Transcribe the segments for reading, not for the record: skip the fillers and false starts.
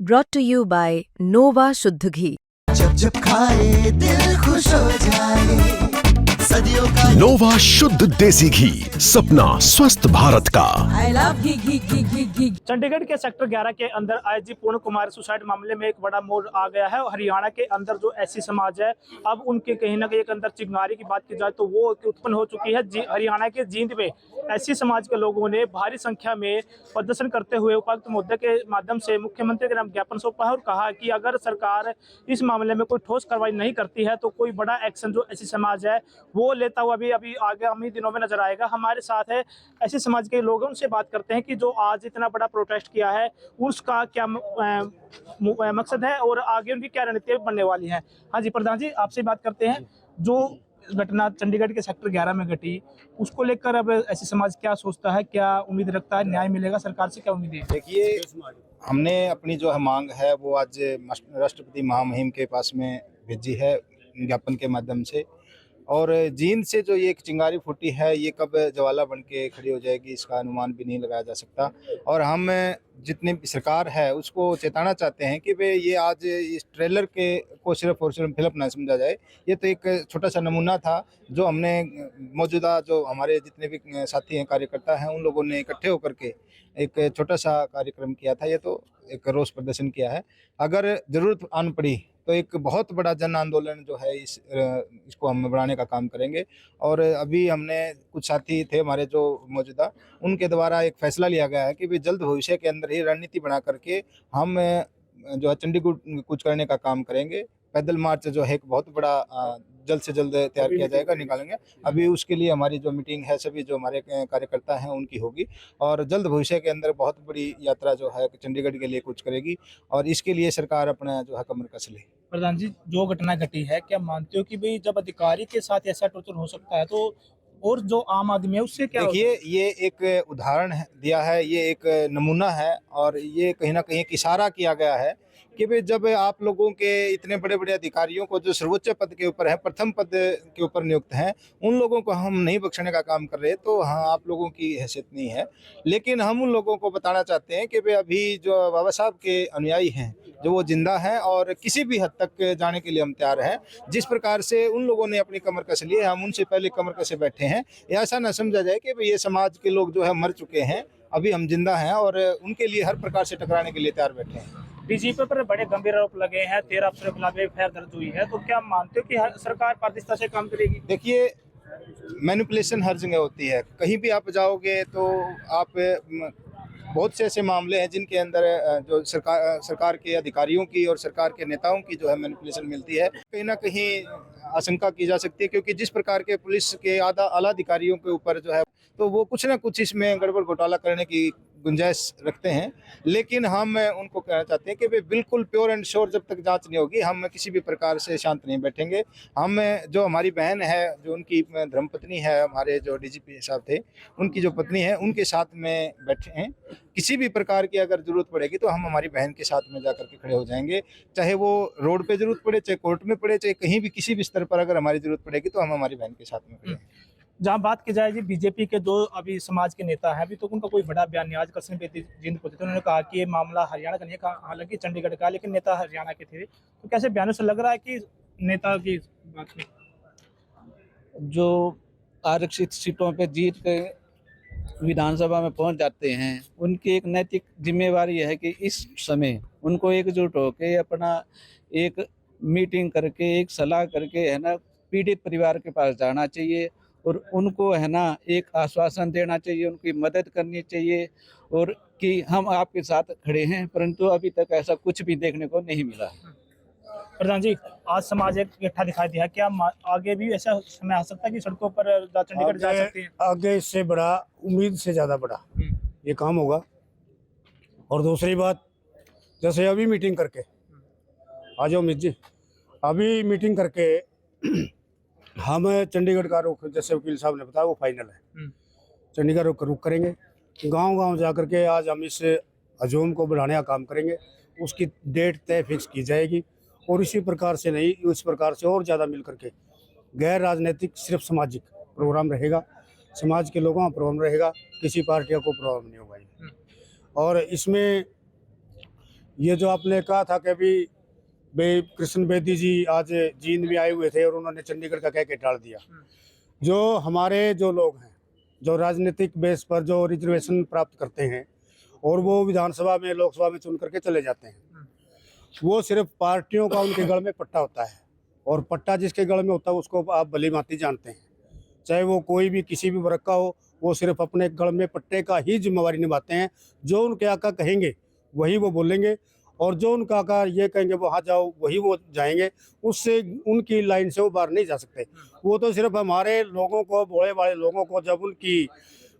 brought to you by Nova शुद्ध घी। जब जब खाए दिल खुश हो जाए, सदियों का नोवा शुद्ध देसी घी, सपना स्वस्थ भारत का। I love घी घी घी घी घी। चंडीगढ़ के सेक्टर 11 के अंदर आईजी पूर्ण कुमार सुसाइड मामले में एक बड़ा मोड़ आ गया है। हरियाणा के अंदर जो एससी समाज है, अब उनके कहीं ना कहीं एक अंदर चिंगारी की बात की जाए तो वो उत्पन्न हो चुकी है। हरियाणा के जींद में एससी समाज के लोगों ने भारी संख्या में प्रदर्शन करते हुए उपायुक्त महोदय के माध्यम से मुख्यमंत्री के नाम ज्ञापन सौंपा है और कहा कि अगर सरकार इस मामले में कोई ठोस कार्रवाई नहीं करती है तो कोई बड़ा एक्शन जो एससी समाज है वो लेता हुआ अभी आगामी दिनों में नजर आएगा। हमारे साथ है एससी समाज के लोग, उनसे बात करते हैं कि जो आज इतना बड़ा प्रोटेस्ट किया है उसका क्या मकसद है और आगे उनकी क्या रणनीति बनने वाली है। हाँ जी प्रधान जी, आपसे बात करते हैं। जो घटना चंडीगढ़ के सेक्टर 11 में घटी, उसको लेकर अब एससी समाज क्या सोचता है, क्या उम्मीद रखता है, न्याय मिलेगा सरकार से, क्या उम्मीद है? देखिए, हमने अपनी जो मांग है वो आज राष्ट्रपति महामहिम के पास में भेजी है ज्ञापन के माध्यम से। और जींद से जो ये एक चिंगारी फूटी है, ये कब ज्वाला बन के खड़ी हो जाएगी इसका अनुमान भी नहीं लगाया जा सकता। और हम जितनी भी सरकार है उसको चेताना चाहते हैं कि भाई ये आज इस ट्रेलर के को सिर्फ और सिर्फ फिल्म ना समझा जाए। ये तो एक छोटा सा नमूना था जो हमने मौजूदा जो हमारे जितने भी साथी हैं, कार्यकर्ता हैं, उन लोगों ने इकट्ठे होकर के एक छोटा सा कार्यक्रम किया था। ये तो एक रोष प्रदर्शन किया है। अगर ज़रूरत आन पड़ी तो एक बहुत बड़ा जन आंदोलन जो है इसको हम बढ़ाने का काम करेंगे। और अभी हमने कुछ साथी थे हमारे जो मौजूदा, उनके द्वारा एक फैसला लिया गया है कि भी जल्द भविष्य के अंदर ही रणनीति बना करके हम जो है चंडीगढ़ कूच करने का काम करेंगे। पैदल मार्च जो है एक बहुत बड़ा जल्द से जल्द तैयार किया जाएगा, निकालेंगे। अभी उसके लिए हमारी जो मीटिंग है सभी जो हमारे कार्यकर्ता हैं उनकी होगी और जल्द भविष्य के अंदर बहुत बड़ी यात्रा जो है चंडीगढ़ के लिए कुछ करेगी और इसके लिए सरकार अपना जो है कमर कस ले। प्रधान जी, जो घटना घटी है, क्या मानते हो कि भाई जब अधिकारी के साथ ऐसा टॉर्चर हो सकता है तो और जो आम आदमी है उससे क्या? देखिए, ये एक उदाहरण दिया है, ये एक नमूना है और ये कहीं ना कहीं एक इशारा किया गया है कि भाई जब आप लोगों के इतने बड़े बड़े अधिकारियों को जो सर्वोच्च पद के ऊपर है, प्रथम पद के ऊपर नियुक्त हैं, उन लोगों को हम नहीं बख्शने का काम कर रहे तो हाँ, आप लोगों की हैसियत नहीं है। लेकिन हम उन लोगों को बताना चाहते हैं कि भाई अभी जो बाबा साहब के अनुयायी हैं जो वो जिंदा हैं और किसी भी हद तक जाने के लिए हम तैयार हैं। जिस प्रकार से उन लोगों ने अपनी कमर कस ली है, हम उनसे पहले कमर कसे बैठे हैं। ऐसा ना समझा जाए कि भाई ये समाज के लोग जो है मर चुके हैं, अभी हम जिंदा हैं और उनके लिए हर प्रकार से टकराने के लिए तैयार बैठे हैं। डीजीपी पर बड़े गंभीर आरोप लगे हैं, 13 अफसरों के खिलाफ एफआईआर दर्ज हुई है, तो क्या मानते हो कि सरकार पारदर्शिता से काम करेगी? देखिए, मैनिपुलेशन हर जगह होती है। कहीं भी आप जाओगे तो आप बहुत से ऐसे मामले हैं जिनके अंदर जो सरकार के अधिकारियों की और सरकार के नेताओं की जो है मैनिपुलेशन मिलती है। कहीं ना कहीं आशंका की जा सकती है क्योंकि जिस प्रकार के पुलिस के आला अधिकारियों के ऊपर जो है तो वो कुछ ना कुछ इसमें गड़बड़ घोटाला करने की गुंजाइश रखते हैं। लेकिन हम उनको कहना चाहते हैं कि वे बिल्कुल प्योर एंड श्योर जब तक जांच नहीं होगी हम किसी भी प्रकार से शांत नहीं बैठेंगे। हम जो हमारी बहन है, जो उनकी धर्मपत्नी है, हमारे जो डीजीपी साहब थे उनकी जो पत्नी है, उनके साथ में बैठे हैं। किसी भी प्रकार की अगर जरूरत पड़ेगी तो हम हमारी बहन के साथ में जाकर के खड़े हो जाएंगे, चाहे वो रोड पे जरूरत पड़े, चाहे कोर्ट में पड़े, चाहे कहीं भी किसी भी स्तर पर अगर हमारी जरूरत पड़ेगी तो हम हमारी बहन के साथ में खड़े हैं। जहाँ बात की जाए जी बीजेपी के जो अभी समाज के नेता हैं, अभी तो उनका कोई बड़ा बयान नहीं। आज कसम पे जींद पहुंचे थे, उन्होंने कहा कि ये मामला हरियाणा का नहीं है, हालांकि चंडीगढ़ का, लेकिन नेता हरियाणा के थे। तो कैसे बयानों से लग रहा है कि नेता की बात में जो आरक्षित सीटों पे जीत के विधानसभा में पहुंच जाते हैं, उनकी एक नैतिक जिम्मेवारी है कि इस समय उनको एकजुट होकर अपना एक मीटिंग करके, एक सलाह करके है ना, पीड़ित परिवार के पास जाना चाहिए और उनको है ना एक आश्वासन देना चाहिए, उनकी मदद करनी चाहिए और कि हम आपके साथ खड़े हैं। परंतु अभी तक ऐसा कुछ भी देखने को नहीं मिला। प्रधान जी, आज समाज एक इकट्ठा दिखाई दिया, क्या आगे भी ऐसा समय आ सकता है कि सड़कों पर चंडीगढ़ जा सकते हैं? आगे इससे बड़ा, उम्मीद से ज़्यादा बड़ा ये काम होगा। और दूसरी बात, जैसे अभी मीटिंग करके आ जाओ अमित जी, अभी मीटिंग करके हम चंडीगढ़ का रुख, जैसे वकील साहब ने बताया, वो फाइनल है। चंडीगढ़ रुख करेंगे, गांव-गांव जाकर के आज हम इस हजूम को बढ़ाने का काम करेंगे। उसकी डेट तय फिक्स की जाएगी और इसी प्रकार से नहीं, इस प्रकार से और ज़्यादा मिल करके गैर राजनीतिक सिर्फ सामाजिक प्रोग्राम रहेगा, समाज के लोगों का प्रोग्राम रहेगा, किसी पार्टियों को प्रॉब्लम नहीं होगा। और इसमें ये जो आपने कहा था कि अभी भाई कृष्ण बेदी जी आज जींद में आए हुए थे और उन्होंने चंडीगढ़ का कह के टाल दिया। जो हमारे जो लोग हैं जो राजनीतिक बेस पर जो रिजर्वेशन प्राप्त करते हैं और वो विधानसभा में लोकसभा में चुन करके चले जाते हैं, वो सिर्फ पार्टियों का उनके गढ़ में पट्टा होता है और पट्टा जिसके गढ़ में होता है उसको आप भली भांति जानते हैं। चाहे वो कोई भी किसी भी वर्ग का हो, वो सिर्फ अपने गढ़ में पट्टे का ही जिम्मेवारी निभाते हैं। जो उनके आका कहेंगे वही वो बोलेंगे और जो उनका आका ये कहेंगे वहाँ जाओ वही वो जाएंगे। उससे उनकी लाइन से वो बाहर नहीं जा सकते। वो तो सिर्फ हमारे लोगों को, भोले वाले लोगों को जब उनकी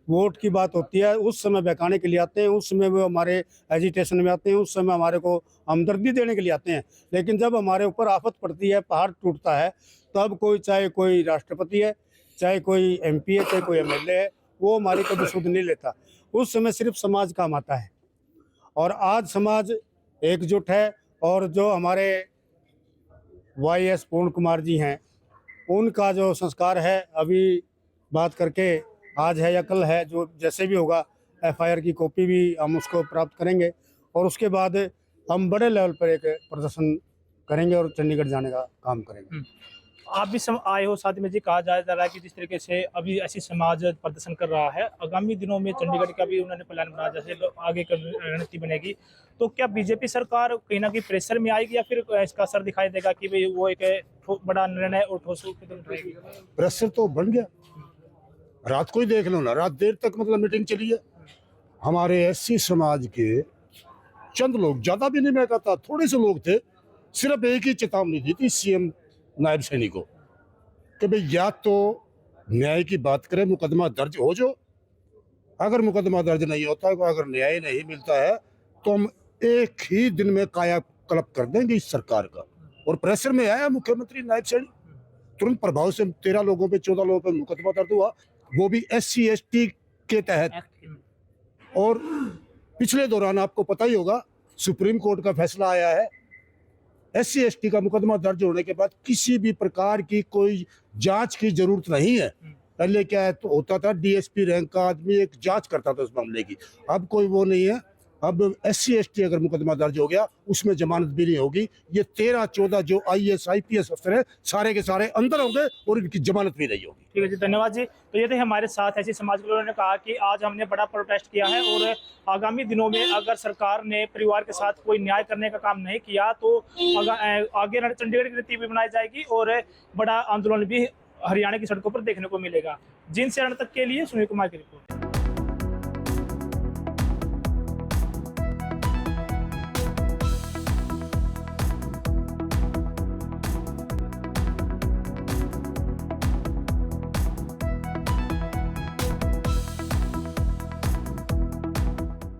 वोट की बात होती है उस समय बहकाने के लिए आते हैं, उस समय वो हमारे एजिटेशन में आते हैं, उस समय हमारे को हमदर्दी देने के लिए आते हैं। लेकिन जब हमारे ऊपर आफत पड़ती है, पहाड़ टूटता है, तब कोई, चाहे कोई राष्ट्रपति है, चाहे कोई MP है, चाहे कोई MLA है, वो हमारी कभी सुध नहीं लेता। उस समय सिर्फ समाज काम आता है। और आज समाज एकजुट है और जो हमारे YS पूर्ण कुमार जी हैं उनका जो संस्कार है अभी बात करके आज है या कल है, जो जैसे भी होगा FIR की कॉपी भी हम उसको प्राप्त करेंगे और उसके बाद हम बड़े लेवल पर एक प्रदर्शन करेंगे और चंडीगढ़ जाने का काम करेंगे। आप भी आए हो साथ में जी, कहा जा रहा है कि जिस तरीके से अभी ऐसी समाज प्रदर्शन कर रहा है, आगामी दिनों में चंडीगढ़ का भी उन्होंने प्लान बनाया जैसे आगे की रणनीति बनेगी, तो क्या बीजेपी सरकार कहीं ना कहीं प्रेशर में आएगी या फिर इसका असर दिखाई देगा कि भाई वो एक बड़ा निर्णय और ठोस कदम उठाएगी? प्रेशर तो बढ़ गया। रात को ही देख लो ना, रात देर तक मतलब मीटिंग चली है। हमारे SC समाज के चंद लोग, ज्यादा भी नहीं, मैं कहता थोड़े से लोग थे, सिर्फ एक ही चेतावनी दी थी CM नायब सैनी को कि भाई या तो न्याय की बात करें, मुकदमा दर्ज हो जो, अगर मुकदमा दर्ज नहीं होता, अगर न्याय नहीं मिलता है तो हम एक ही दिन में कायाकल्प कर देंगे इस सरकार का। और प्रेशर में आया मुख्यमंत्री नायब सैनी, तुरंत प्रभाव से 13 लोगों पे 14 लोगों पे मुकदमा दर्ज हुआ, वो भी SC ST के तहत। और पिछले दौरान आपको पता ही होगा सुप्रीम कोर्ट का फैसला आया है, SC ST का मुकदमा दर्ज होने के बाद किसी भी प्रकार की कोई जांच की जरूरत नहीं है। पहले क्या है तो होता था DSP रैंक का आदमी एक जांच करता था उस मामले की, अब कोई वो नहीं है। अब SC ST अगर मुकदमा दर्ज हो गया उसमें जमानत भी नहीं होगी। ये 13-14 जो IAS IPS अफसर है सारे के सारे अंदर होंगे और इनकी जमानत भी नहीं होगी। ठीक है जी, धन्यवाद जी। तो ये थे हमारे साथ ऐसी समाज के लोगों ने कहा कि आज हमने बड़ा प्रोटेस्ट किया है और आगामी दिनों में अगर सरकार ने परिवार के साथ कोई न्याय करने का काम नहीं किया तो आगे चंडीगढ़ की नीति भी बनाई जाएगी और बड़ा आंदोलन भी हरियाणा की सड़कों पर देखने को मिलेगा। जींद से रण तक के लिए सुनील कुमार की रिपोर्ट।